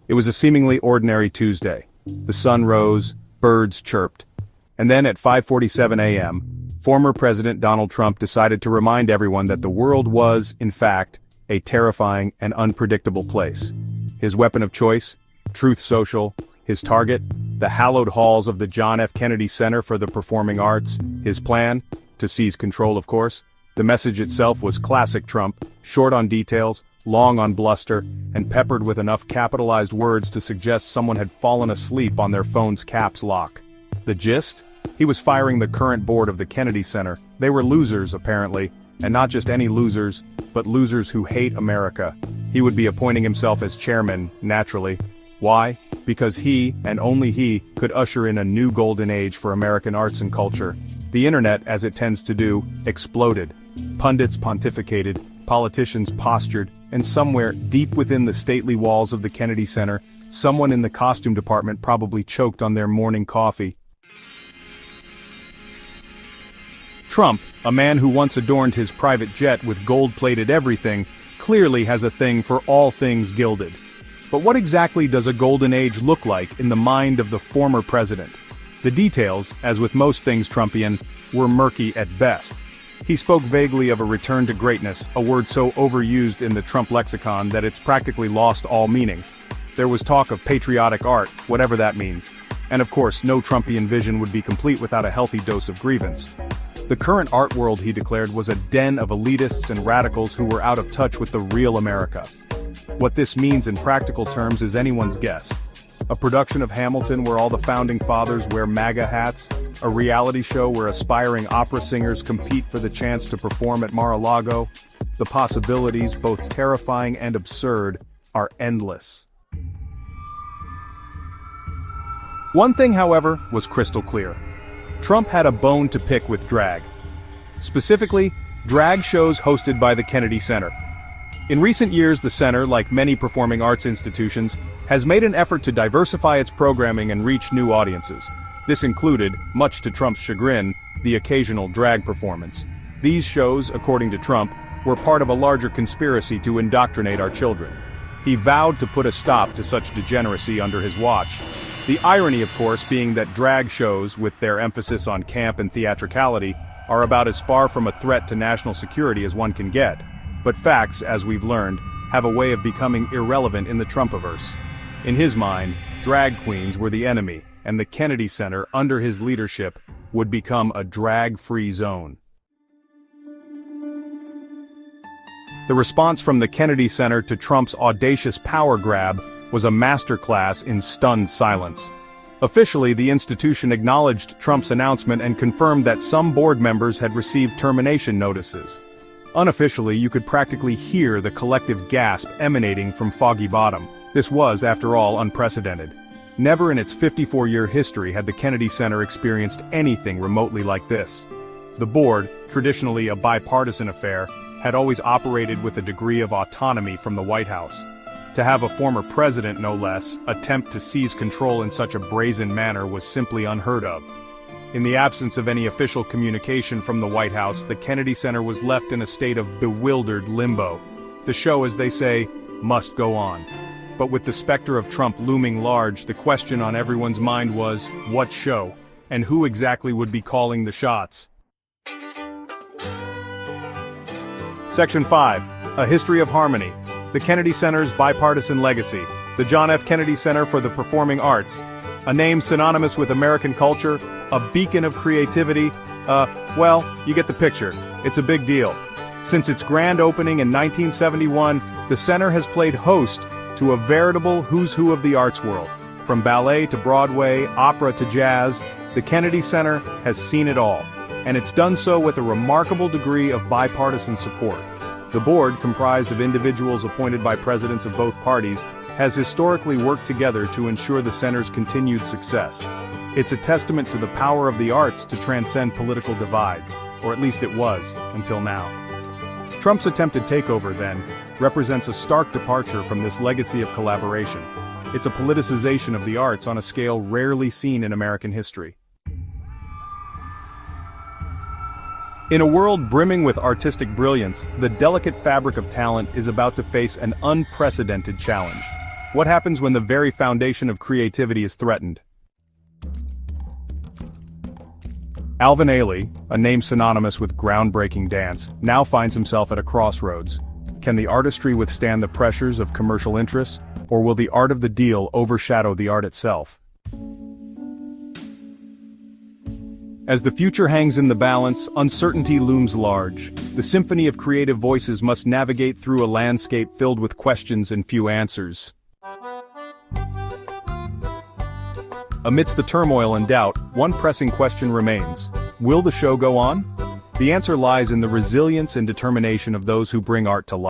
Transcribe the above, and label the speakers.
Speaker 1: It was a seemingly ordinary Tuesday. The sun rose, birds chirped. And then at 5:47 a.m., former President Donald Trump decided to remind everyone that the world was, in fact, a terrifying and unpredictable place. His weapon of choice? Truth Social. His target? The hallowed halls of the John F. Kennedy Center for the Performing Arts. His plan? To seize control, of course. The message itself was classic Trump, short on details, long on bluster, and peppered with enough capitalized words to suggest someone had fallen asleep on their phone's caps lock. The gist? He was firing the current board of the Kennedy Center. They were losers, apparently, and not just any losers, but losers who hate America. He would be appointing himself as chairman, naturally. Why? Because he, and only he, could usher in a new golden age for American arts and culture. The internet, as it tends to do, exploded. Pundits pontificated, politicians postured, and somewhere, deep within the stately walls of the Kennedy Center, someone in the costume department probably choked on their morning coffee. Trump, a man who once adorned his private jet with gold-plated everything, clearly has a thing for all things gilded. But what exactly does a golden age look like in the mind of the former president? The details, as with most things Trumpian, were murky at best. He spoke vaguely of a return to greatness, a word so overused in the Trump lexicon that it's practically lost all meaning. There was talk of patriotic art, whatever that means. And of course, no Trumpian vision would be complete without a healthy dose of grievance. The current art world, he declared, was a den of elitists and radicals who were out of touch with the real America. What this means in practical terms is anyone's guess. A production of Hamilton where all the founding fathers wear MAGA hats, a reality show where aspiring opera singers compete for the chance to perform at Mar-a-Lago. The possibilities, both terrifying and absurd, are endless. One thing, however, was crystal clear. Trump had a bone to pick with drag. Specifically, drag shows hosted by the Kennedy Center. In recent years, the center, like many performing arts institutions, has made an effort to diversify its programming and reach new audiences. This included, much to Trump's chagrin, the occasional drag performance. These shows, according to Trump, were part of a larger conspiracy to indoctrinate our children. He vowed to put a stop to such degeneracy under his watch. The irony, of course, being that drag shows, with their emphasis on camp and theatricality, are about as far from a threat to national security as one can get. But facts, as we've learned, have a way of becoming irrelevant in the Trumpiverse. In his mind, drag queens were the enemy, and the Kennedy Center, under his leadership, would become a drag-free zone. The response from the Kennedy Center to Trump's audacious power grab was a masterclass in stunned silence. Officially, the institution acknowledged Trump's announcement and confirmed that some board members had received termination notices. Unofficially, you could practically hear the collective gasp emanating from Foggy Bottom. This was, after all, unprecedented. Never in its 54-year history had the Kennedy Center experienced anything remotely like this. The board, traditionally a bipartisan affair, had always operated with a degree of autonomy from the White House. To have a former president, no less, attempt to seize control in such a brazen manner was simply unheard of. In the absence of any official communication from the White House, the Kennedy Center was left in a state of bewildered limbo. The show, as they say, must go on. But with the specter of Trump looming large, the question on everyone's mind was, what show? And who exactly would be calling the shots? Section 5. A History of Harmony. The Kennedy Center's bipartisan legacy. The John F. Kennedy Center for the Performing Arts. A name synonymous with American culture, a beacon of creativity, well, you get the picture. It's a big deal. Since its grand opening in 1971, the center has played host to a veritable who's who of the arts world. From ballet to Broadway, opera to jazz, the Kennedy Center has seen it all. And it's done so with a remarkable degree of bipartisan support. The board, comprised of individuals appointed by presidents of both parties, has historically worked together to ensure the center's continued success. It's a testament to the power of the arts to transcend political divides, or at least it was, until now. Trump's attempted takeover, then, represents a stark departure from this legacy of collaboration. It's a politicization of the arts on a scale rarely seen in American history. In a world brimming with artistic brilliance, the delicate fabric of talent is about to face an unprecedented challenge. What happens when the very foundation of creativity is threatened? Alvin Ailey, a name synonymous with groundbreaking dance, now finds himself at a crossroads. Can the artistry withstand the pressures of commercial interests, or will the art of the deal overshadow the art itself? As the future hangs in the balance, uncertainty looms large. The symphony of creative voices must navigate through a landscape filled with questions and few answers. Amidst the turmoil and doubt, one pressing question remains. Will the show go on? The answer lies in the resilience and determination of those who bring art to life.